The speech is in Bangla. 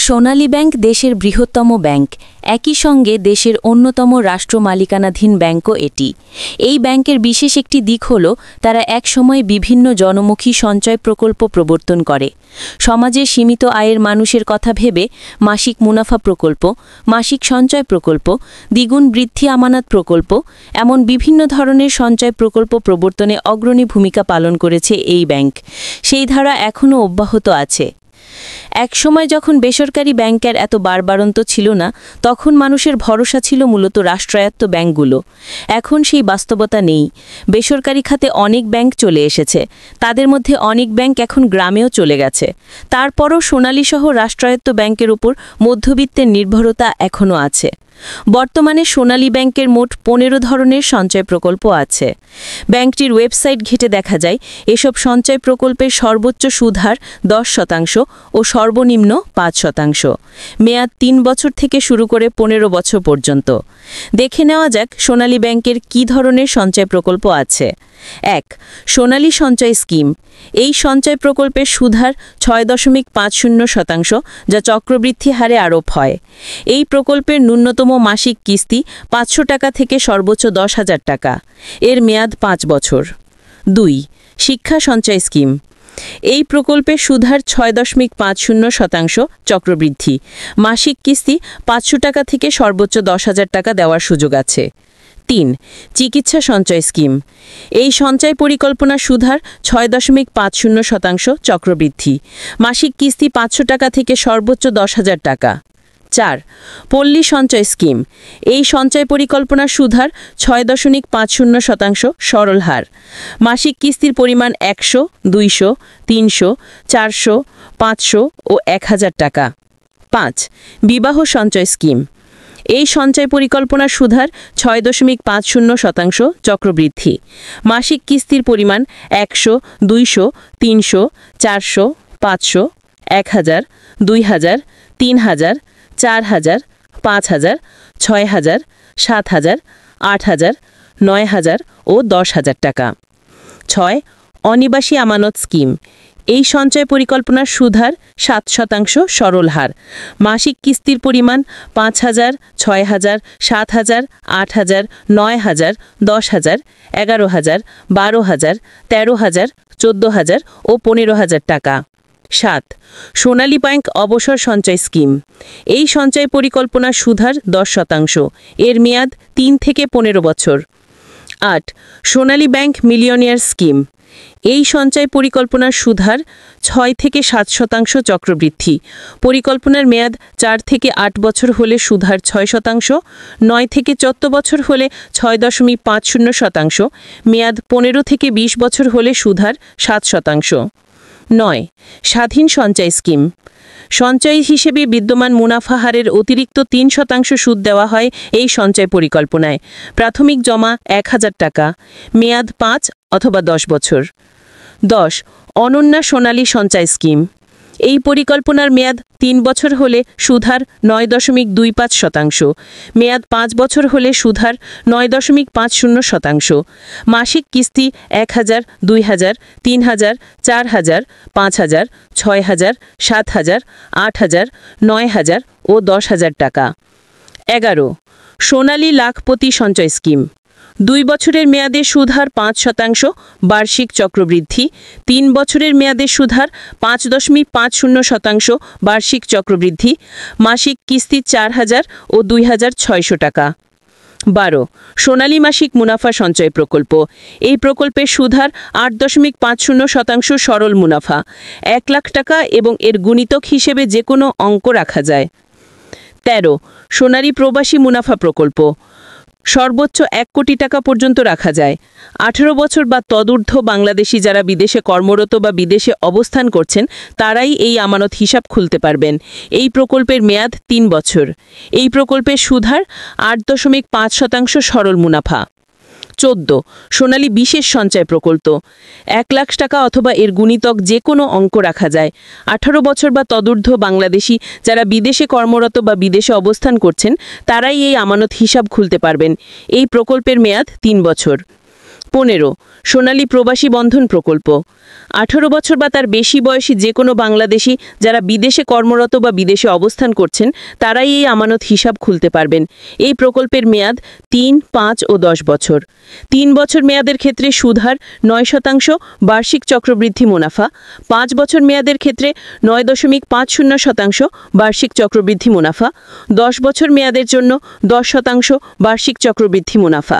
সোনালী ব্যাংক দেশের বৃহত্তম ব্যাংক, একই সঙ্গে দেশের অন্যতম রাষ্ট্র মালিকানাধীন ব্যাংকও এটি। এই ব্যাংকের বিশেষ একটি দিক হল তারা একসময় বিভিন্ন জনমুখী সঞ্চয় প্রকল্প প্রবর্তন করে। সমাজের সীমিত আয়ের মানুষের কথা ভেবে মাসিক মুনাফা প্রকল্প, মাসিক সঞ্চয় প্রকল্প, দ্বিগুণ বৃদ্ধি আমানত প্রকল্প, এমন বিভিন্ন ধরনের সঞ্চয় প্রকল্প প্রবর্তনে অগ্রণী ভূমিকা পালন করেছে এই ব্যাংক। সেই ধারা এখনও অব্যাহত আছে। একসময় যখন বেসরকারি ব্যাংকের এত বাড়বাড়ন্ত ছিল না, তখন মানুষের ভরসা ছিল মূলত রাষ্ট্রায়ত্ত ব্যাংকগুলো। এখন সেই বাস্তবতা নেই। বেসরকারি খাতে অনেক ব্যাংক চলে এসেছে, তাদের মধ্যে অনেক ব্যাংক এখন গ্রামেও চলে গেছে। তারপরও সোনালীসহ রাষ্ট্রায়ত্ত ব্যাংকের উপর মধ্যবিত্তের নির্ভরতা এখনও আছে। বর্তমানে সোনালী ব্যাংকের মোট 15 ধরনের সঞ্চয় প্রকল্প আছে। ব্যাংকটির ওয়েবসাইট ঘেঁটে দেখা যায় এসব সঞ্চয় প্রকল্পের সর্বোচ্চ সুদহার 10% ও সর্বনিম্ন 5%। মেয়াদ 3 বছর থেকে শুরু করে 15 বছর পর্যন্ত। দেখে নেওয়া যাক সোনালী ব্যাংকের কী ধরনের সঞ্চয় প্রকল্প আছে। 1. সোনালী সঞ্চয় স্কিম। এই সঞ্চয় প্রকল্পের সুদহার 6.50%, যা চক্রবৃদ্ধি হারে আরোপ হয়। এই প্রকল্পের ন্যূনতম মাসিক কিস্তি 500 টাকা থেকে সর্বোচ্চ 10,000 টাকা। এর মেয়াদ 5 বছর। 2. শিক্ষা সঞ্চয় স্কিম। এই প্রকল্পের সুদহার 6.50% চক্রবৃদ্ধি। মাসিক কিস্তি 500 টাকা থেকে সর্বোচ্চ 10,000 টাকা দেওয়ার সুযোগ আছে। 3. চিকিৎসা সঞ্চয় স্কিম। এই সঞ্চয় পরিকল্পনার সুদহার 6.50% চক্রবৃদ্ধি। মাসিক কিস্তি 500 টাকা থেকে সর্বোচ্চ 10,000 টাকা। 4. পল্লী সঞ্চয় স্কিম। এই সঞ্চয় পরিকল্পনার সুদহার 6.50% সরল হার। মাসিক কিস্তির পরিমাণ 100, 200, 300, 400, 500 ও 1,000 টাকা। 5. বিবাহ সঞ্চয় স্কিম। এই সঞ্চয় পরিকল্পনার সুদহার 6.50% চক্রবৃদ্ধি। মাসিক কিস্তির পরিমাণ 100, 200, 300, 400, 500, 1,000, 2,000, 3,000, 4,000, 5,000, 6,000, 7,000, 8,000, 9,000 ও 10,000 টাকা। 6. অনিবাসী আমানত স্কিম। এই সঞ্চয় পরিকল্পনার সুদহার 7% সরল হার। মাসিক কিস্তির পরিমাণ 5,000, 6,000, 7,000, 8,000, 9,000, 10,000, 11,000, 12,000, 13,000, 14,000 ও 15,000 টাকা। 7. সোনালী ব্যাংক অবসর সঞ্চয় স্কিম। এই সঞ্চয় পরিকল্পনার সুদহার 10%। এর মেয়াদ 3 থেকে 15 বছর। 8. সোনালী ব্যাংক মিলিয়নিয়ার স্কিম। এই সঞ্চয় পরিকল্পনার সুদহার 6 থেকে 7% চক্রবৃদ্ধি। পরিকল্পনার মেয়াদ 4 থেকে 8 বছর হলে সুদহার 6%, 9 থেকে 14 বছর হলে 6.50%, মেয়াদ 15 থেকে 20 বছর হলে সুদহার 7%। 9. স্বাধীন সঞ্চয় স্কিম। সঞ্চয় হিসেবে বিদ্যমান মুনাফা হারের অতিরিক্ত 3% সুদ দেওয়া হয় এই সঞ্চয় পরিকল্পনায়। প্রাথমিক জমা 1,000 টাকা। মেয়াদ 5 অথবা 10 বছর। 10. অনন্যা সোনালী সঞ্চয় স্কিম। এই পরিকল্পনার মেয়াদ 3 বছর হলে সুদহার 9.25%। মেয়াদ 5 বছর হলে সুদহার 9.50%। মাসিক কিস্তি 1,000, 2,000, 3,000, 4,000, 5,000, 6,000, 7,000, 8,000, 9,000 ও 10,000 টাকা। 11. সোনালী লাখপতি সঞ্চয় স্কিম। 2 বছরের মেয়াদে সুদহার 5%, বার্ষিক চক্রবৃদ্ধি। 3 বছরের মেয়াদে সুদহার 5.50%, বার্ষিক চক্রবৃদ্ধি। মাসিক কিস্তি 4,000 ও 2,600 টাকা। 12. সোনালী মাসিক মুনাফা সঞ্চয় প্রকল্প। এই প্রকল্পের সুদহার 8.50% সরল মুনাফা। 1 লাখ টাকা এবং এর গুণিতক হিসেবে যে কোনো অঙ্ক রাখা যায়। 13. সোনালী প্রবাসী মুনাফা প্রকল্প। সর্বোচ্চ 1 কোটি টাকা পর্যন্ত রাখা যায়। 18 বছর বা তদূর্ধ্ব বাংলাদেশি যারা বিদেশে কর্মরত বা বিদেশে অবস্থান করছেন, তারাই এই আমানত হিসাব খুলতে পারবেন। এই প্রকল্পের মেয়াদ 3 বছর। এই প্রকল্পের সুদহার 8.5% সরল মুনাফা। 14. সোনালী বিশেষ সঞ্চয় প্রকল্প। 1 লাখ টাকা অথবা এর গুণিতক যে কোনো অঙ্ক রাখা যায়। 18 বছর বা তদূর্ধ্ব বাংলাদেশি যারা বিদেশে কর্মরত বা বিদেশে অবস্থান করছেন, তারাই এই আমানত হিসাব খুলতে পারবেন। এই প্রকল্পের মেয়াদ 3 বছর। 15 সোনালী প্রবাসী বন্ধন প্রকল্প 18 বছর বা তার বেশি বয়সী যে কোনো বাংলাদেশি যারা বিদেশে কর্মরত বা বিদেশে অবস্থান করছেন তারাই এই আমানত হিসাব খুলতে পারবেন। এই প্রকল্পের মেয়াদ 3, 5 ও 10 বছর। 3 বছর মেয়াদের ক্ষেত্রে সুদহার 9% বার্ষিক চক্রবৃদ্ধি মুনাফা, 5 বছর মেয়াদের ক্ষেত্রে 9.50% বার্ষিক চক্রবৃদ্ধি মুনাফা, 10 বছর মেয়াদের জন্য 10% বার্ষিক চক্রবৃদ্ধি মুনাফা।